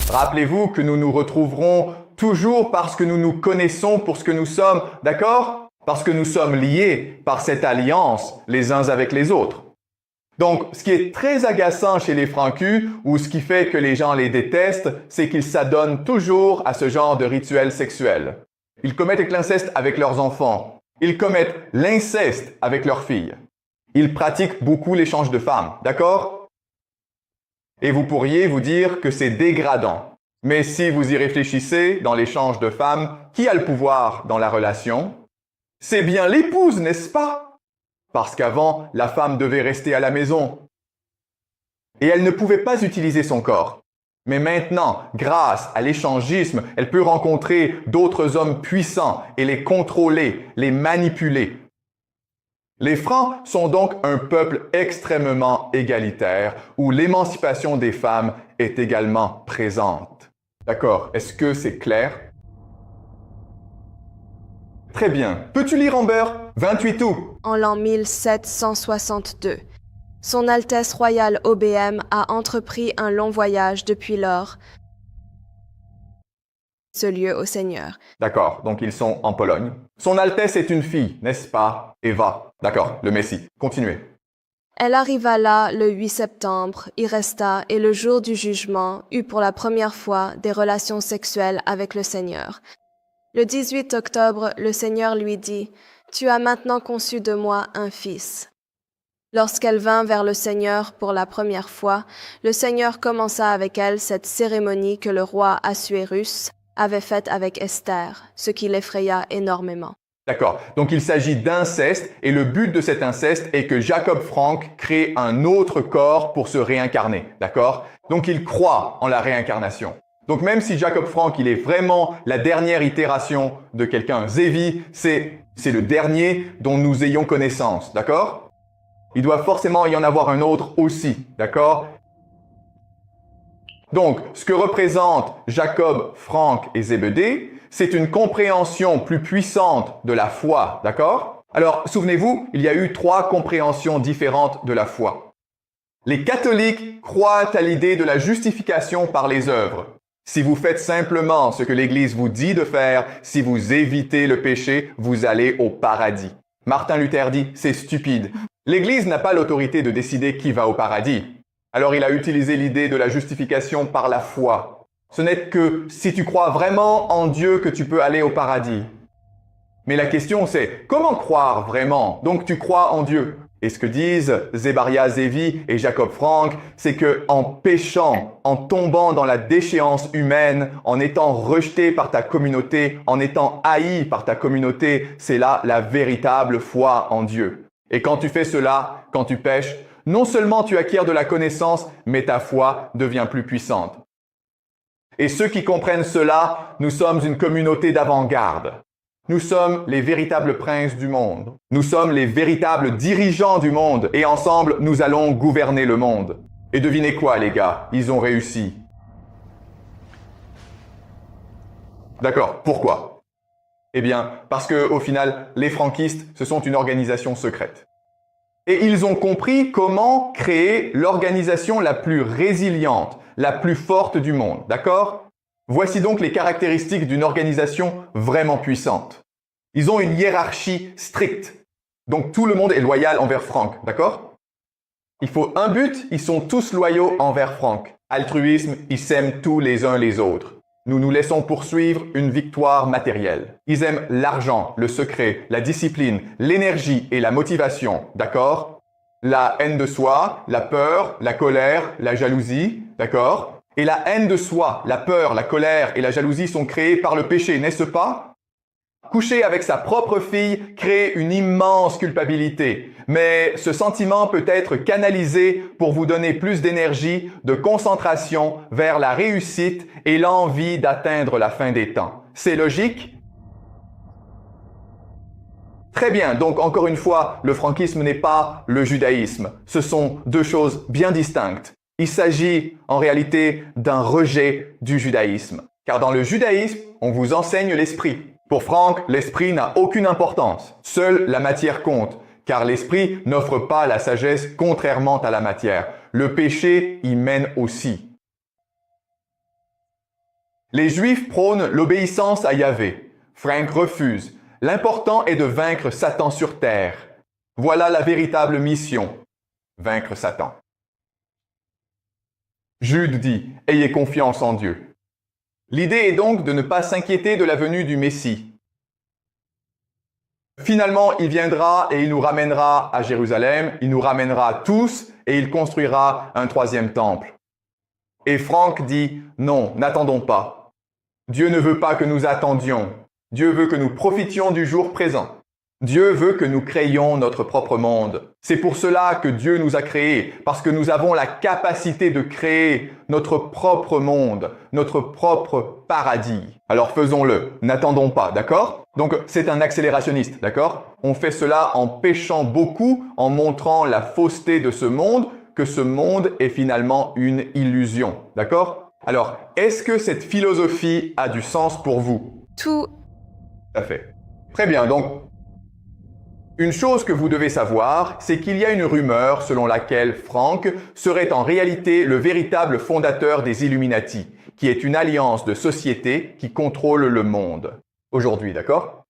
Rappelez-vous que nous nous retrouverons toujours parce que nous nous connaissons pour ce que nous sommes, d'accord? Parce que nous sommes liés par cette alliance les uns avec les autres. Donc, ce qui est très agaçant chez les Francus, ou ce qui fait que les gens les détestent, c'est qu'ils s'adonnent toujours à ce genre de rituel sexuel. Ils commettent l'inceste avec leurs enfants. Ils commettent l'inceste avec leurs filles. Ils pratiquent beaucoup l'échange de femmes, d'accord? Et vous pourriez vous dire que c'est dégradant. Mais si vous y réfléchissez, dans l'échange de femmes, qui a le pouvoir dans la relation? C'est bien l'épouse, n'est-ce pas? Parce qu'avant, la femme devait rester à la maison. Et elle ne pouvait pas utiliser son corps. Mais maintenant, grâce à l'échangisme, elle peut rencontrer d'autres hommes puissants et les contrôler, les manipuler. Les Francs sont donc un peuple extrêmement égalitaire, où l'émancipation des femmes est également présente. D'accord, est-ce que c'est clair? Très bien. Peux-tu lire Amber? 28 août. En l'an 1762, Son Altesse royale OBM a entrepris un long voyage depuis lors ce lieu au Seigneur. D'accord, donc ils sont en Pologne. Son Altesse est une fille, n'est-ce pas, Eva? D'accord, le Messie. Continuez. Elle arriva là le 8 septembre, y resta et le jour du jugement eut pour la première fois des relations sexuelles avec le Seigneur. Le 18 octobre, le Seigneur lui dit « Tu as maintenant conçu de moi un fils ». Lorsqu'elle vint vers le Seigneur pour la première fois, le Seigneur commença avec elle cette cérémonie que le roi Assuérus avait faite avec Esther, ce qui l'effraya énormément. D'accord, donc il s'agit d'inceste et le but de cet inceste est que Jacob Frank crée un autre corps pour se réincarner, d'accord? Donc il croit en la réincarnation. Donc même si Jacob Frank, il est vraiment la dernière itération de quelqu'un, Zévi, c'est le dernier dont nous ayons connaissance, d'accord? Il doit forcément y en avoir un autre aussi, d'accord? Donc, ce que représentent Jacob, Frank et Zébédée, c'est une compréhension plus puissante de la foi, d'accord? Alors, souvenez-vous, il y a eu 3 compréhensions différentes de la foi. Les catholiques croient à l'idée de la justification par les œuvres. Si vous faites simplement ce que l'Église vous dit de faire, si vous évitez le péché, vous allez au paradis. Martin Luther dit, c'est stupide. L'Église n'a pas l'autorité de décider qui va au paradis. Alors il a utilisé l'idée de la justification par la foi. Ce n'est que si tu crois vraiment en Dieu que tu peux aller au paradis. Mais la question c'est, comment croire vraiment? Donc tu crois en Dieu. Et ce que disent Zébaria Zévi et Jacob Frank, c'est que en péchant, en tombant dans la déchéance humaine, en étant rejeté par ta communauté, en étant haï par ta communauté, c'est là la véritable foi en Dieu. Et quand tu fais cela, quand tu pèches, non seulement tu acquiers de la connaissance, mais ta foi devient plus puissante. Et ceux qui comprennent cela, nous sommes une communauté d'avant-garde. Nous sommes les véritables princes du monde. Nous sommes les véritables dirigeants du monde. Et ensemble, nous allons gouverner le monde. Et devinez quoi, les gars? Ils ont réussi. D'accord, pourquoi? Eh bien, parce que, au final, les franquistes, ce sont une organisation secrète. Et ils ont compris comment créer l'organisation la plus résiliente, la plus forte du monde, d'accord? Voici donc les caractéristiques d'une organisation vraiment puissante. Ils ont une hiérarchie stricte. Donc tout le monde est loyal envers Frank, d'accord? Il faut un but, ils sont tous loyaux envers Frank. Altruisme, ils s'aiment tous les uns les autres. Nous nous laissons poursuivre une victoire matérielle. Ils aiment l'argent, le secret, la discipline, l'énergie et la motivation, d'accord? La haine de soi, la peur, la colère, la jalousie, d'accord? Et la haine de soi, la peur, la colère et la jalousie sont créées par le péché, n'est-ce pas? Coucher avec sa propre fille crée une immense culpabilité, mais ce sentiment peut être canalisé pour vous donner plus d'énergie, de concentration vers la réussite et l'envie d'atteindre la fin des temps. C'est logique? Très bien, donc encore une fois, le franquisme n'est pas le judaïsme. Ce sont deux choses bien distinctes. Il s'agit en réalité d'un rejet du judaïsme. Car dans le judaïsme, on vous enseigne l'esprit. Pour Frank, l'esprit n'a aucune importance. Seule la matière compte, car l'esprit n'offre pas la sagesse contrairement à la matière. Le péché y mène aussi. Les Juifs prônent l'obéissance à Yahvé. Frank refuse. L'important est de vaincre Satan sur terre. Voilà la véritable mission. Vaincre Satan. Jude dit, ayez confiance en Dieu. L'idée est donc de ne pas s'inquiéter de la venue du Messie. Finalement, il viendra et il nous ramènera à Jérusalem, il nous ramènera tous et il construira un troisième temple. Et Frank dit, non, n'attendons pas. Dieu ne veut pas que nous attendions. Dieu veut que nous profitions du jour présent. Dieu veut que nous créions notre propre monde. C'est pour cela que Dieu nous a créés, parce que nous avons la capacité de créer notre propre monde, notre propre paradis. Alors faisons-le, n'attendons pas, d'accord? Donc c'est un accélérationniste, d'accord? On fait cela en péchant beaucoup, en montrant la fausseté de ce monde, que ce monde est finalement une illusion, d'accord? Alors, est-ce que cette philosophie a du sens pour vous? Tout à fait. Très bien, donc une chose que vous devez savoir, c'est qu'il y a une rumeur selon laquelle Frank serait en réalité le véritable fondateur des Illuminati, qui est une alliance de sociétés qui contrôle le monde. Aujourd'hui, d'accord?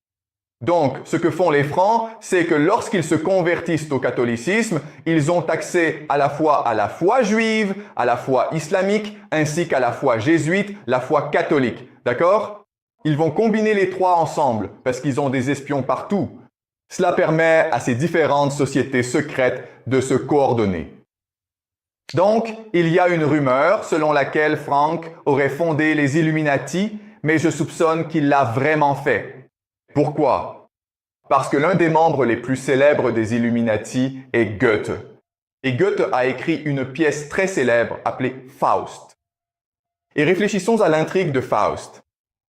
Donc, ce que font les Francs, c'est que lorsqu'ils se convertissent au catholicisme, ils ont accès à la foi juive, à la foi islamique, ainsi qu'à la foi jésuite, la foi catholique, d'accord? Ils vont combiner les trois ensemble, parce qu'ils ont des espions partout. Cela permet à ces différentes sociétés secrètes de se coordonner. Donc, il y a une rumeur selon laquelle Frank aurait fondé les Illuminati, mais je soupçonne qu'il l'a vraiment fait. Pourquoi? Parce que l'un des membres les plus célèbres des Illuminati est Goethe. Et Goethe a écrit une pièce très célèbre appelée Faust. Et réfléchissons à l'intrigue de Faust.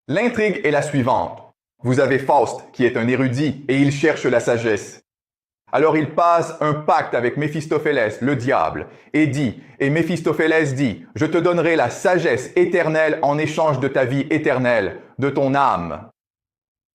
L'intrigue est la suivante. Vous avez Faust, qui est un érudit, et il cherche la sagesse. Alors il passe un pacte avec Méphistophélès, le diable, et Méphistophélès dit, « Je te donnerai la sagesse éternelle en échange de ta vie éternelle, de ton âme. »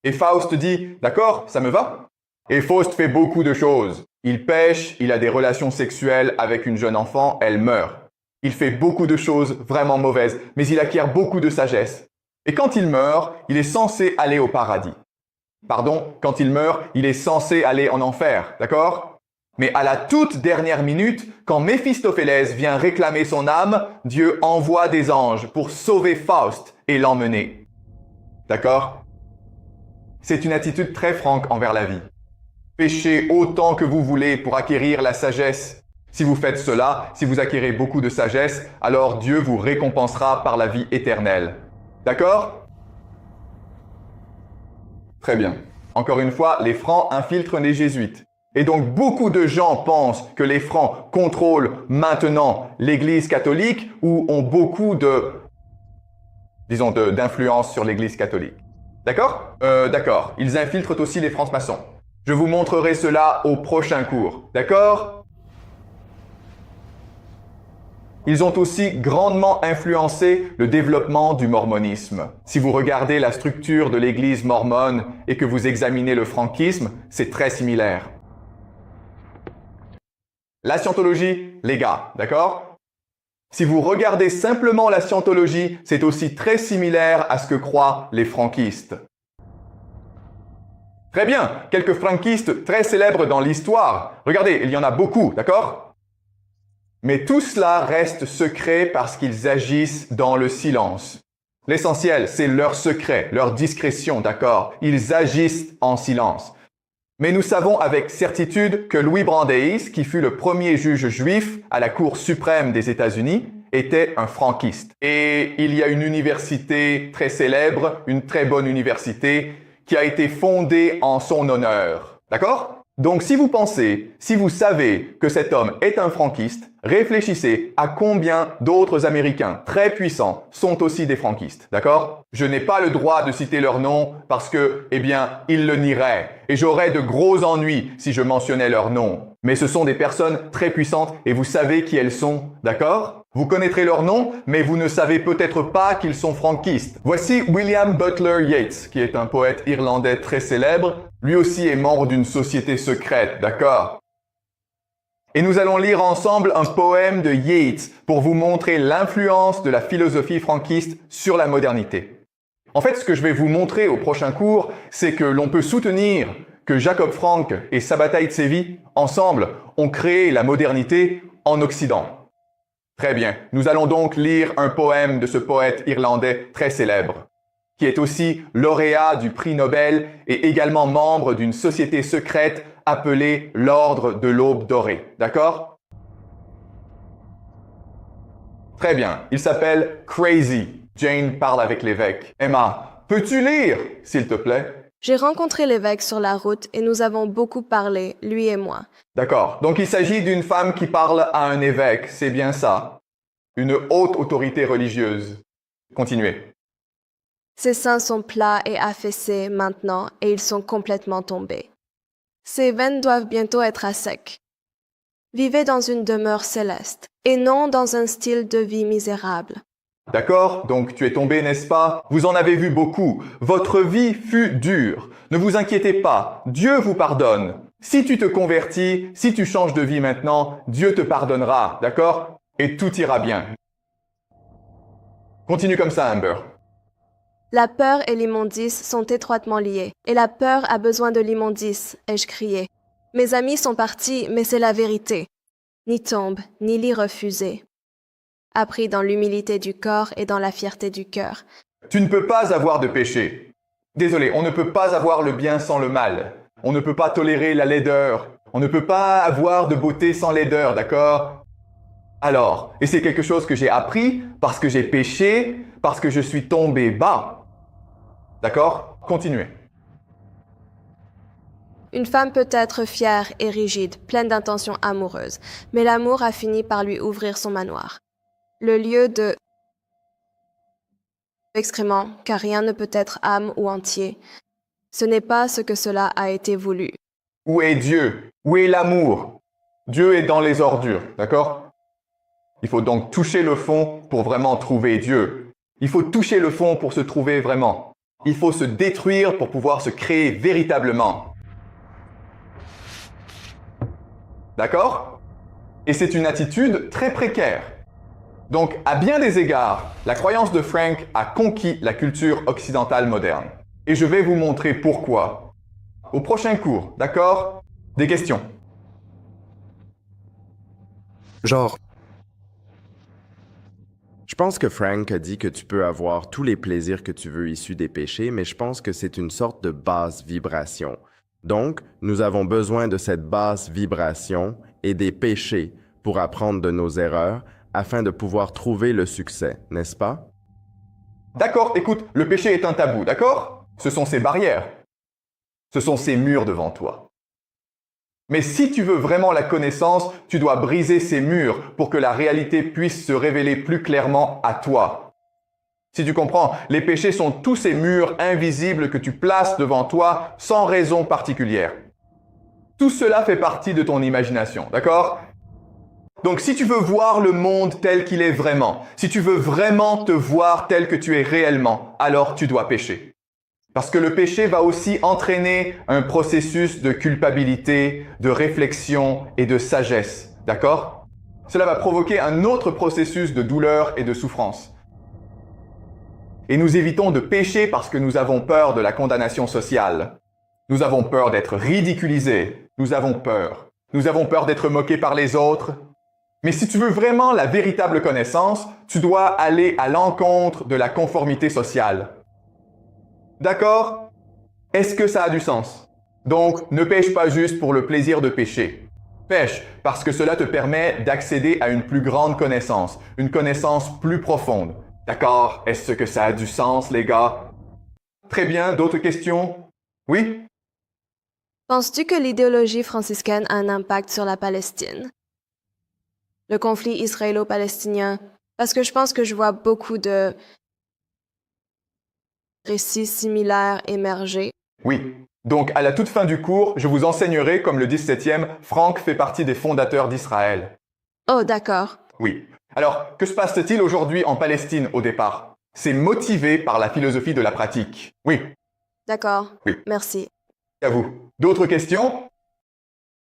Et Faust dit, « D'accord, ça me va. » Et Faust fait beaucoup de choses. Il pêche, il a des relations sexuelles avec une jeune enfant, elle meurt. Il fait beaucoup de choses vraiment mauvaises, mais il acquiert beaucoup de sagesse. Et quand il meurt, il est censé aller au paradis. Pardon, quand il meurt, il est censé aller en enfer, d'accord? Mais à la toute dernière minute, quand Méphistophélès vient réclamer son âme, Dieu envoie des anges pour sauver Faust et l'emmener. D'accord? C'est une attitude très franche envers la vie. Péchez autant que vous voulez pour acquérir la sagesse. Si vous faites cela, si vous acquérez beaucoup de sagesse, alors Dieu vous récompensera par la vie éternelle. D'accord? Très bien. Encore une fois, les Francs infiltrent les Jésuites. Et donc, beaucoup de gens pensent que les Francs contrôlent maintenant l'Église catholique ou ont beaucoup d'influence sur l'Église catholique. D'accord? D'accord. Ils infiltrent aussi les francs-maçons. Je vous montrerai cela au prochain cours. D'accord? Ils ont aussi grandement influencé le développement du mormonisme. Si vous regardez la structure de l'Église mormone et que vous examinez le franquisme, c'est très similaire. La scientologie, les gars, d'accord? Si vous regardez simplement la scientologie, c'est aussi très similaire à ce que croient les franquistes. Très bien, quelques franquistes très célèbres dans l'histoire. Regardez, il y en a beaucoup, d'accord? Mais tout cela reste secret parce qu'ils agissent dans le silence. L'essentiel, c'est leur secret, leur discrétion, d'accord? Ils agissent en silence. Mais nous savons avec certitude que Louis Brandeis, qui fut le premier juge juif à la Cour suprême des États-Unis, était un franquiste. Et il y a une université très célèbre, une très bonne université, qui a été fondée en son honneur. D'accord? Donc si vous savez que cet homme est un franquiste, réfléchissez à combien d'autres Américains très puissants sont aussi des franquistes, d'accord? Je n'ai pas le droit de citer leur nom parce que, ils le nieraient. Et j'aurais de gros ennuis si je mentionnais leur nom. Mais ce sont des personnes très puissantes et vous savez qui elles sont, d'accord? Vous connaîtrez leur nom, mais vous ne savez peut-être pas qu'ils sont franquistes. Voici William Butler Yeats, qui est un poète irlandais très célèbre. Lui aussi est membre d'une société secrète, d'accord? Et nous allons lire ensemble un poème de Yeats pour vous montrer l'influence de la philosophie franquiste sur la modernité. En fait, ce que je vais vous montrer au prochain cours, c'est que l'on peut soutenir que Jacob Frank et Sabbatai Tzvi, ensemble, ont créé la modernité en Occident. Très bien, nous allons donc lire un poème de ce poète irlandais très célèbre, qui est aussi lauréat du prix Nobel et également membre d'une société secrète appelée l'Ordre de l'Aube dorée. D'accord? Très bien, il s'appelle Crazy. Jane parle avec l'évêque. Emma, peux-tu lire, s'il te plaît? J'ai rencontré l'évêque sur la route et nous avons beaucoup parlé, lui et moi. D'accord, donc il s'agit d'une femme qui parle à un évêque, c'est bien ça? Une haute autorité religieuse. Continuez. Ses seins sont plats et affaissés maintenant et ils sont complètement tombés. Ses veines doivent bientôt être à sec. Vivez dans une demeure céleste et non dans un style de vie misérable. D'accord? Donc tu es tombé, n'est-ce pas? Vous en avez vu beaucoup. Votre vie fut dure. Ne vous inquiétez pas. Dieu vous pardonne. Si tu te convertis, si tu changes de vie maintenant, Dieu te pardonnera. D'accord? Et tout ira bien. Continue comme ça, Amber. La peur et l'immondice sont étroitement liés, et la peur a besoin de l'immondice, ai-je crié. Mes amis sont partis, mais c'est la vérité. Ni tombe, ni lit refusé. Appris dans l'humilité du corps et dans la fierté du cœur. Tu ne peux pas avoir de péché. Désolé, on ne peut pas avoir le bien sans le mal. On ne peut pas tolérer la laideur. On ne peut pas avoir de beauté sans laideur, d'accord? Alors, et c'est quelque chose que j'ai appris parce que j'ai péché, parce que je suis tombé bas. D'accord? Continuez. Une femme peut être fière et rigide, pleine d'intentions amoureuses, mais l'amour a fini par lui ouvrir son manoir. Le lieu de excrément, car rien ne peut être âme ou entier. Ce n'est pas ce que cela a été voulu. Où est Dieu? Où est l'amour? Dieu est dans les ordures, d'accord? Il faut donc toucher le fond pour vraiment trouver Dieu. Il faut toucher le fond pour se trouver vraiment. Il faut se détruire pour pouvoir se créer véritablement. D'accord? Et c'est une attitude très précaire. Donc, à bien des égards, la croyance de Frank a conquis la culture occidentale moderne. Et je vais vous montrer pourquoi. Au prochain cours, d'accord? Des questions? Genre, je pense que Frank a dit que tu peux avoir tous les plaisirs que tu veux issus des péchés, mais je pense que c'est une sorte de basse vibration. Donc, nous avons besoin de cette basse vibration et des péchés pour apprendre de nos erreurs afin de pouvoir trouver le succès, n'est-ce pas? D'accord, écoute, le péché est un tabou, d'accord? Ce sont ces barrières. Ce sont ces murs devant toi. Mais si tu veux vraiment la connaissance, tu dois briser ces murs pour que la réalité puisse se révéler plus clairement à toi. Si tu comprends, les péchés sont tous ces murs invisibles que tu places devant toi sans raison particulière. Tout cela fait partie de ton imagination, d'accord? Donc si tu veux voir le monde tel qu'il est vraiment, si tu veux vraiment te voir tel que tu es réellement, alors tu dois pécher. Parce que le péché va aussi entraîner un processus de culpabilité, de réflexion et de sagesse. D'accord? Cela va provoquer un autre processus de douleur et de souffrance. Et nous évitons de pécher parce que nous avons peur de la condamnation sociale. Nous avons peur d'être ridiculisés. Nous avons peur. Nous avons peur d'être moqués par les autres. Mais si tu veux vraiment la véritable connaissance, tu dois aller à l'encontre de la conformité sociale. D'accord? Est-ce que ça a du sens? Donc, ne pêche pas juste pour le plaisir de pécher. Pêche parce que cela te permet d'accéder à une plus grande connaissance, une connaissance plus profonde. D'accord? Est-ce que ça a du sens, les gars? Très bien, d'autres questions? Oui? Penses-tu que l'idéologie franciscaine a un impact sur la Palestine? Le conflit israélo-palestinien? Parce que je pense que je vois beaucoup de récits similaires émerger. Oui. Donc, à la toute fin du cours, je vous enseignerai, comme le 17e, Franck fait partie des fondateurs d'Israël. Oh, d'accord. Oui. Alors, que se passe-t-il aujourd'hui en Palestine au départ? C'est motivé par la philosophie de la pratique. Oui. D'accord. Oui. Merci. À vous. D'autres questions?